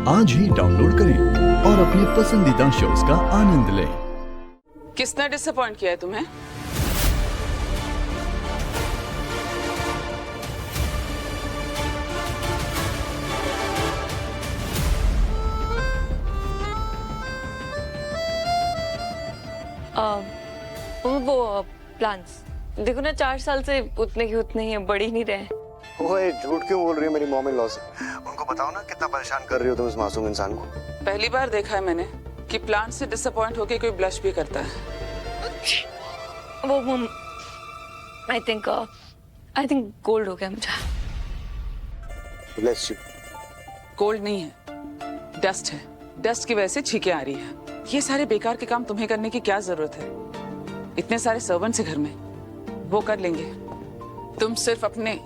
आज ही डाउनलोड करें और अपने पसंदीदा शोज का आनंद लें। किसने डिसअपॉइंट किया है तुम्हें? वो प्लान्स देखो ना, 4 साल से उतने ही हैं, बढ़ ही नहीं रहे। ओए झूठ क्यों बोल रही है मेरी मॉम इन लॉ से? उनको बताओ ना कितना परेशान कर रही हो तुम इस मासूम इंसान को। पहली बार देखा है मैंने कि प्लांट से डिसअपॉइंट होके कोई ब्लश भी करता है। वो आई थिंक गोल्ड हो गया मुझे। Bless you. कोल्ड नहीं है, डस्ट है। डस्ट की वजह से छींकें आ रही है। ये सारे बेकार के काम तुम्हें करने की क्या जरूरत है? इतने सारे सर्वेंट्स हैं घर में, वो कर लेंगे। तुम सिर्फ अपने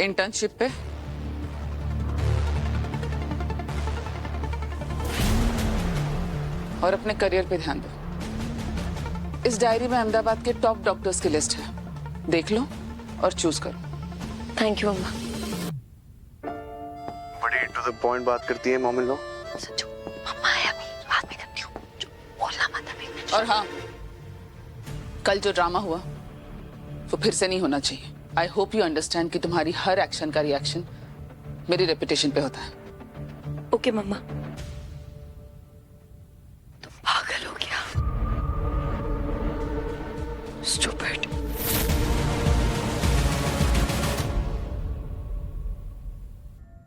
इंटर्नशिप पे और अपने करियर पे ध्यान दो। इस डायरी में अहमदाबाद के टॉप डॉक्टर्स की लिस्ट है, देख लो और चूज करो। थैंक यू अम्मा। बड़ी टू द पॉइंट बात करती है मॉम इन लॉ। सच्चू, मम्मा है अभी, बाद में करती हूँ। बोलना मत अभी। और हाँ, कल जो ड्रामा हुआ वो फिर से नहीं होना चाहिए। आई होप यू अंडरस्टैंड कि तुम्हारी हर एक्शन का रिएक्शन मेरी रेपुटेशन पे होता है। ओके मम्मा। तुम पागल हो गया। स्टूपिड।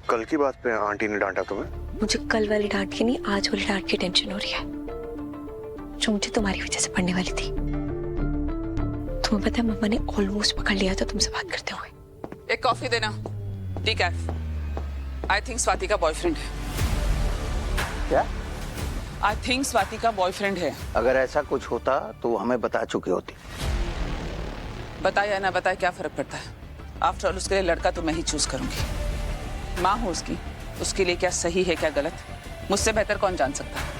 कल की बात पे आंटी ने डांटा तुम्हें? मुझे कल वाली डांट की नहीं, आज वाली डांट की टेंशन हो रही है, जो मुझे तुम्हारी वजह से पड़ने वाली थी। तुम्हें पता है मम्मा ने ऑलमोस्ट पकड़ लिया था तुमसे बात करते हुए। एक कॉफी देना, डीकैफ। आई थिंक स्वाति का बॉयफ्रेंड है। क्या? आई थिंक स्वाति का बॉयफ्रेंड है। अगर ऐसा कुछ होता तो हमें बता चुकी होती। बताए या ना बताए क्या फर्क पड़ता है? आफ्टर ऑल उसके लिए लड़का तो मैं ही चूज करूंगी। माँ हूँ उसकी, उसके लिए क्या सही है क्या गलत, मुझसे बेहतर कौन जान सकता है?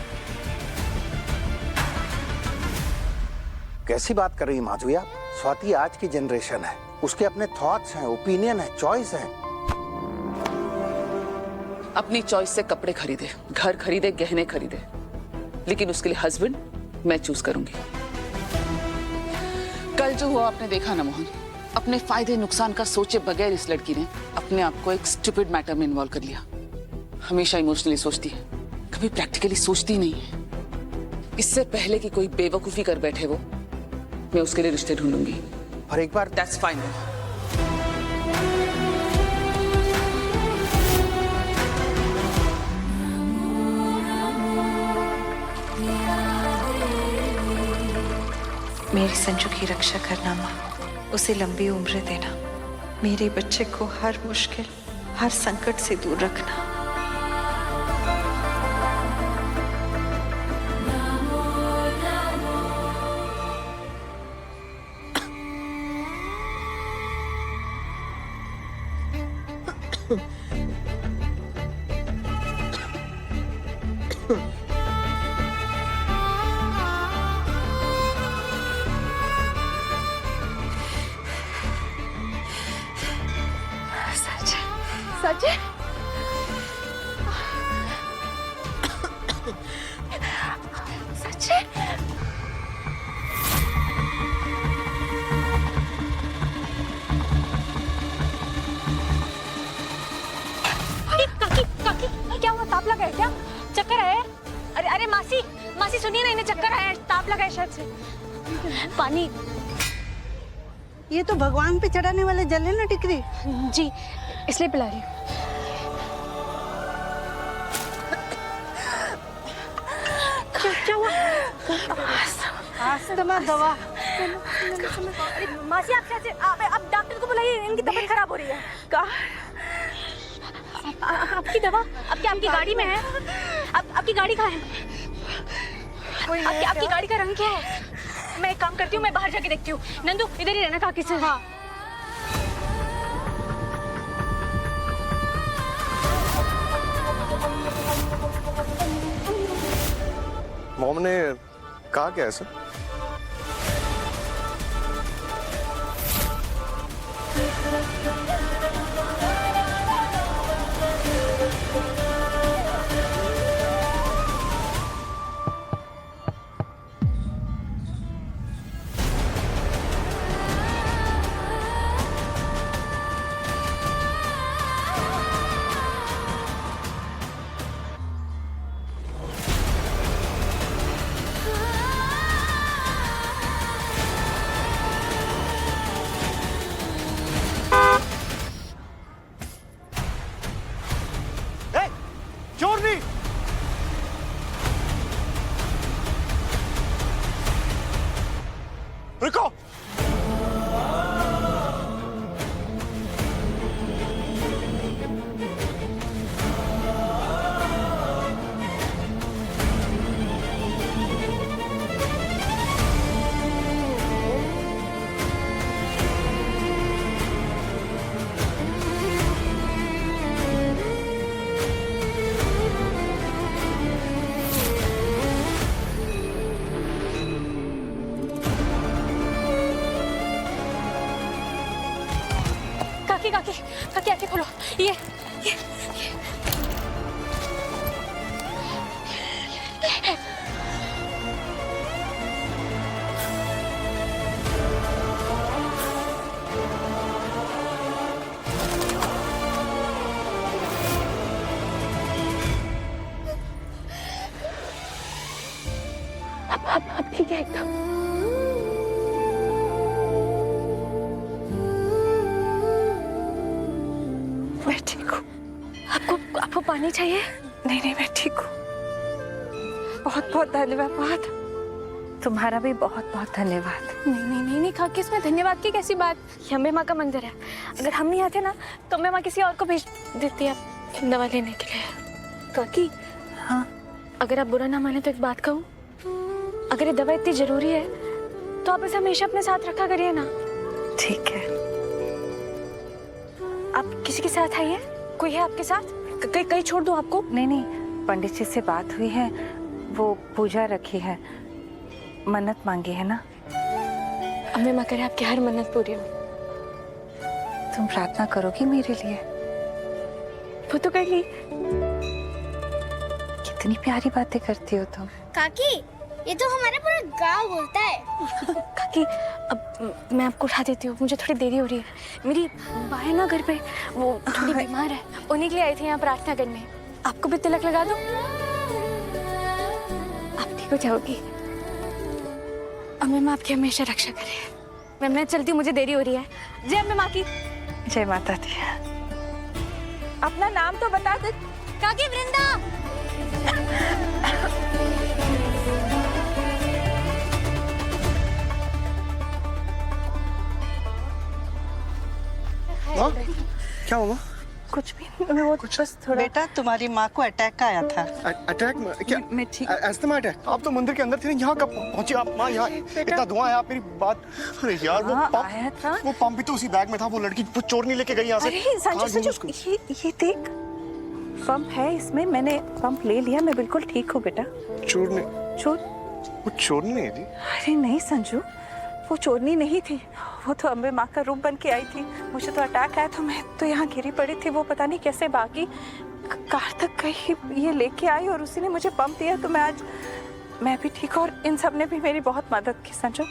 कैसी बात कर रही माधवी आप? स्वाति आज की जनरेशन है, उसके अपने थॉट्स हैं, ओपिनियन है, चॉइस है। अपनी चॉइस से कपड़े खरीदे, घर खरीदे, गहने खरीदे, लेकिन उसके लिए हस्बैंड मैं चूज करूंगी। कल जो हुआ आपने देखा ना मोहन, अपने फायदे नुकसान का सोचे बगैर इस लड़की ने अपने आप को एक स्टूपिड मैटर में इन्वॉल्व कर लिया। हमेशा इमोशनली सोचती है, कभी प्रैक्टिकली सोचती नहीं है। इससे पहले कि कोई बेवकूफी कर बैठे वो, मैं उसके लिए रिश्ते ढूंढूंगी। और एक बार दैट्स फाइनल। मेरी संजू की रक्षा करना माँ, उसे लंबी उम्र देना, मेरे बच्चे को हर मुश्किल, हर संकट से दूर रखना। सच है? सच है? काकी, काकी, क्या हुआ? ताप लगा है क्या? चक्कर आया? अरे अरे मासी, मासी सुनिए ना, इन्हें चक्कर आया, ताप लगा है शायद से। पानी। ये तो भगवान पे चढ़ाने वाले जल है ना टिकरी जी, इसलिए पिला रही हूँ। क्या हुआ? अस्थमा दवा। मासी आप कैसे? आप डॉक्टर को बुलाइए, इनकी तबीयत खराब हो रही है। आपकी दवा आपकी गाड़ी में है। आपकी गाड़ी कहाँ है? आपकी गाड़ी का रंग क्या है? मैं एक काम करती हूँ, मैं बाहर जाके देखती हूँ। नंदू इधर ही रहना काकी से। हाँ। मॉम ने कहा क्या ऐसा? काकी काकी आंखें खोलो। ये अब ठीक है एकदम। मैं ठीक हूँ। आपको पानी चाहिए? नहीं नहीं, मैं ठीक हूँ। बहुत बहुत धन्यवाद। तुम्हारा भी बहुत बहुत धन्यवाद। नहीं काकी, इसमें धन्यवाद की कैसी बात? ये अम्बे माँ का मंदिर है। अगर हम नहीं आते ना तो अम्बे माँ किसी और को भेज देती है दवा लेने के लिए। काकी, हाँ, अगर आप बुरा ना माने तो एक बात कहूँ, अगर ये दवा इतनी जरूरी है तो आप इसे हमेशा अपने साथ रखा करिए ना। ठीक है। आप किसी के साथ आइए। कोई है आपके साथ? कहीं छोड़ दूं आपको? नहीं नहीं, पंडित जी से बात हुई है, वो पूजा रखी है, मन्नत मांगी है ना। अम्बे माँ करे आपकी हर मन्नत पूरी हो। तुम प्रार्थना करोगी मेरे लिए? वो तो कर ली। कितनी प्यारी बातें करती हो तुम। काकी, ये तो हमारा पूरा गांव बोलता है। काकी, अब मैं आपको उठा देती हूँ, मुझे थोड़ी देरी हो रही है। मेरी माँ है ना घर पे, वो थोड़ी बीमार है, उन्हीं के लिए आई थी यहाँ प्रार्थना करने। आपको भी तिलक लगा दूँ? आप ठीक हो जाओगी। अम्बे माँ आपकी हमेशा रक्षा करे। मैं चलती हूँ, मुझे देरी हो रही है। जय अम्बे माँ की। जय माता दी। अपना नाम तो बता दे। काकी, वृंदा। क्या हुआ? कुछ भी नहीं, वो बस थोड़ा। बेटा तुम्हारी माँ को अटैक आया था। अटैक? क्या? मैं ठीक। Asthma attack? आप तो मंदिर के अंदर थी ना, यहाँ कब पहुंची आप? माँ यहाँ इतना धुआं है, आप मेरी बात। अरे यार, वो हाँ, पंप, आया था। वो पंप भी तो उसी बैग में था। वो लड़की वो चोर नहीं लेके गई यहाँ से। अरे संजू, कहाँ ढूंढूं उसको? ये देख, पंप है इसमें, मैंने पंप ले लिया, मैं बिल्कुल ठीक हूँ बेटा। चोर ने? चोर? वो चोरनी नहीं थी। अरे नहीं संजू, वो चोरनी नहीं थी, वो तो अम्बे माँ का रूप बन के आई थी। मुझे तो अटैक आया तो मैं तो यहाँ गिरी पड़ी थी, वो पता नहीं कैसे भागी, कार तक गई, ये लेके आई और उसी ने मुझे पंप दिया, तो मैं भी ठीक हूँ। और इन सब ने भी मेरी बहुत मदद की संजू।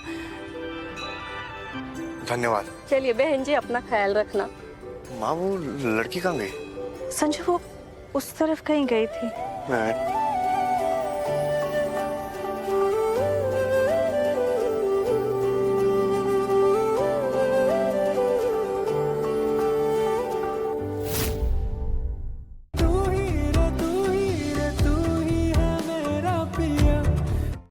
धन्यवाद। चलिए बहन जी, अपना ख्याल रखना। माँ, वो लड़की कहाँ गई? संजू वो उस तरफ कहीं गई थी। मैं